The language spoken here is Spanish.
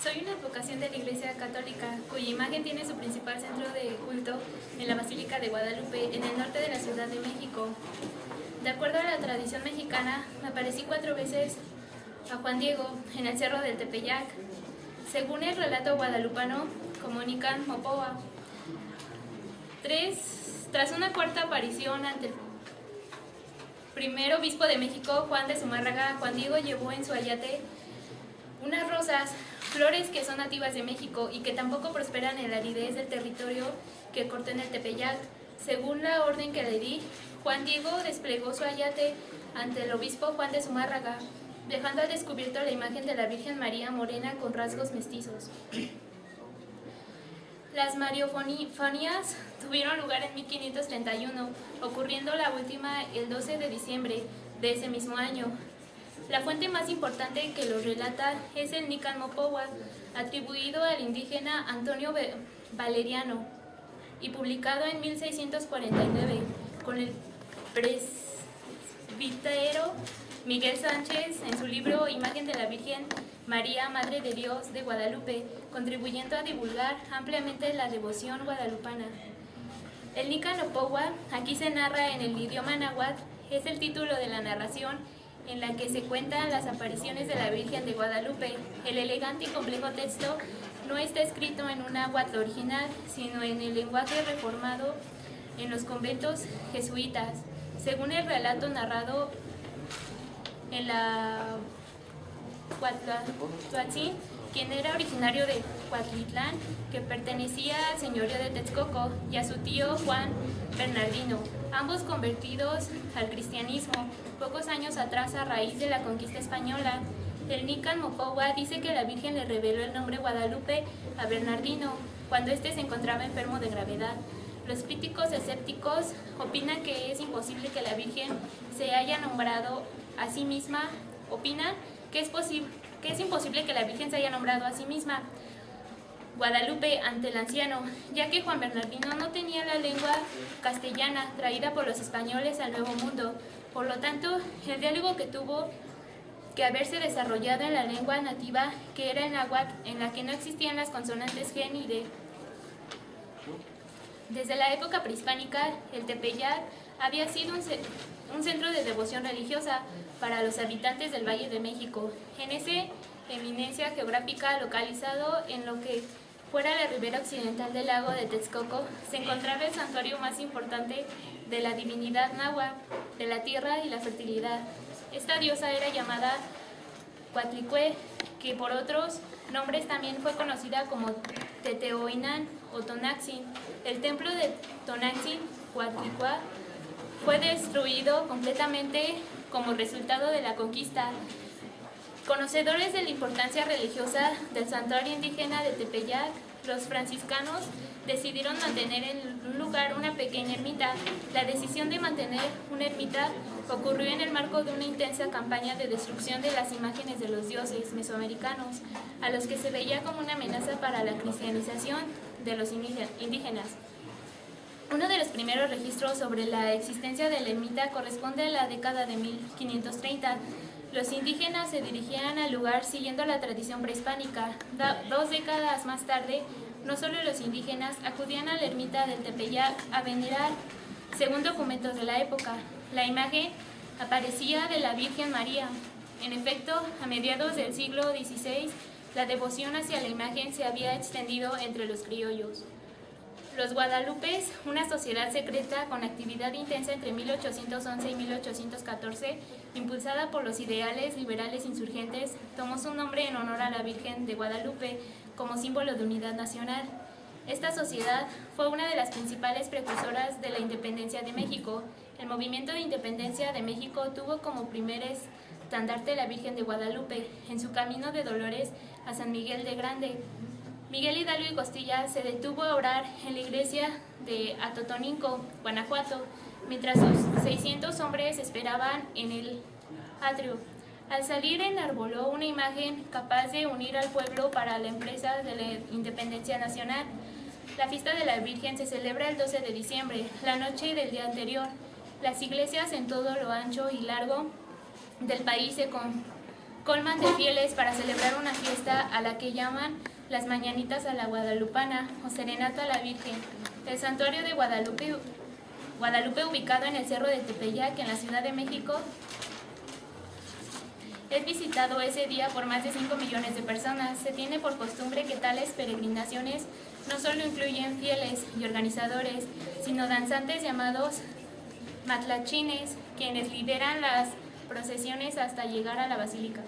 Soy una advocación de la Iglesia Católica, cuya imagen tiene su principal centro de culto en la Basílica de Guadalupe, en el norte de la Ciudad de México. De acuerdo a la tradición mexicana, me aparecí 4 veces a Juan Diego en el Cerro del Tepeyac. Según el relato guadalupano, comunican Mopoa. Tras una cuarta aparición ante el primer obispo de México, Juan de Zumárraga, Juan Diego llevó en su ayate unas rosas, flores que son nativas de México y que tampoco prosperan en la aridez del territorio que cortó en el Tepeyac. Según la orden que le di, Juan Diego desplegó su ayate ante el obispo Juan de Zumárraga, dejando al descubierto la imagen de la Virgen María morena con rasgos mestizos. Las mariofonías tuvieron lugar en 1531, ocurriendo la última el 12 de diciembre de ese mismo año. La fuente más importante que lo relata es el Nican Mopowa, atribuido al indígena Antonio Valeriano y publicado en 1649 con el presbítero Miguel Sánchez en su libro Imagen de la Virgen María, Madre de Dios de Guadalupe, contribuyendo a divulgar ampliamente la devoción guadalupana. El Nican Mopowa, aquí se narra en el idioma náhuatl, es el título de la narración en la que se cuentan las apariciones de la Virgen de Guadalupe. El elegante y complejo texto no está escrito en un náhuatl original, sino en el lenguaje reformado en los conventos jesuitas. Según el relato narrado en la Huatlatzin, quien era originario de Huatlitlán, que pertenecía al señorío de Texcoco, y a su tío Juan Bernardino, ambos convertidos al cristianismo pocos años atrás a raíz de la conquista española. El Nican Mopowa dice que la Virgen le reveló el nombre Guadalupe a Bernardino cuando éste se encontraba enfermo de gravedad. Los críticos escépticos opinan que es imposible que la Virgen se haya nombrado a sí misma, es imposible que la Virgen se haya nombrado a sí misma Guadalupe ante el anciano, ya que Juan Bernardino no tenía la lengua castellana traída por los españoles al Nuevo Mundo. Por lo tanto, el diálogo que tuvo que haberse desarrollado en la lengua nativa, que era el náhuatl, en la que no existían las consonantes G ni D. Desde la época prehispánica, el Tepeyac había sido un centro de devoción religiosa para los habitantes del Valle de México. En esa eminencia geográfica, localizado en lo que fuera la ribera occidental del lago de Texcoco, se encontraba el santuario más importante de la divinidad náhuatl, de la tierra y la fertilidad. Esta diosa era llamada Coatlicue, que por otros nombres también fue conocida como Teteoinán o Tonaxin. El templo de Tonaxin, Coatlicue, fue destruido completamente como resultado de la conquista. Conocedores de la importancia religiosa del santuario indígena de Tepeyac, los franciscanos decidieron mantener en un lugar una pequeña ermita. La decisión de mantener una ermita ocurrió en el marco de una intensa campaña de destrucción de las imágenes de los dioses mesoamericanos, a los que se veía como una amenaza para la cristianización de los indígenas. Uno de los primeros registros sobre la existencia de la ermita corresponde a la década de 1530. Los indígenas se dirigían al lugar siguiendo la tradición prehispánica. 2 décadas más tarde, no solo los indígenas acudían a la ermita del Tepeyac a venerar. Según documentos de la época, la imagen aparecía de la Virgen María. En efecto, a mediados del siglo XVI, la devoción hacia la imagen se había extendido entre los criollos. Los guadalupes, una sociedad secreta con actividad intensa entre 1811 y 1814, impulsada por los ideales liberales insurgentes, tomó su nombre en honor a la Virgen de Guadalupe como símbolo de unidad nacional. Esta sociedad fue una de las principales precursoras de la independencia de México. El movimiento de independencia de México tuvo como primer estandarte la Virgen de Guadalupe en su camino de Dolores a San Miguel de Grande. Miguel Hidalgo y Costilla se detuvo a orar en la iglesia de Atotonilco, Guanajuato, mientras sus 600 hombres esperaban en el atrio. Al salir enarboló una imagen capaz de unir al pueblo para la empresa de la independencia nacional. La fiesta de la Virgen se celebra el 12 de diciembre, la noche del día anterior. Las iglesias en todo lo ancho y largo del país se colman de fieles para celebrar una fiesta a la que llaman las Mañanitas a la Guadalupana o Serenata a la Virgen. El santuario de Guadalupe, ubicado en el Cerro de Tepeyac, en la Ciudad de México, es visitado ese día por más de 5 millones de personas. Se tiene por costumbre que tales peregrinaciones no solo incluyen fieles y organizadores, sino danzantes llamados matlachines, quienes lideran las procesiones hasta llegar a la basílica.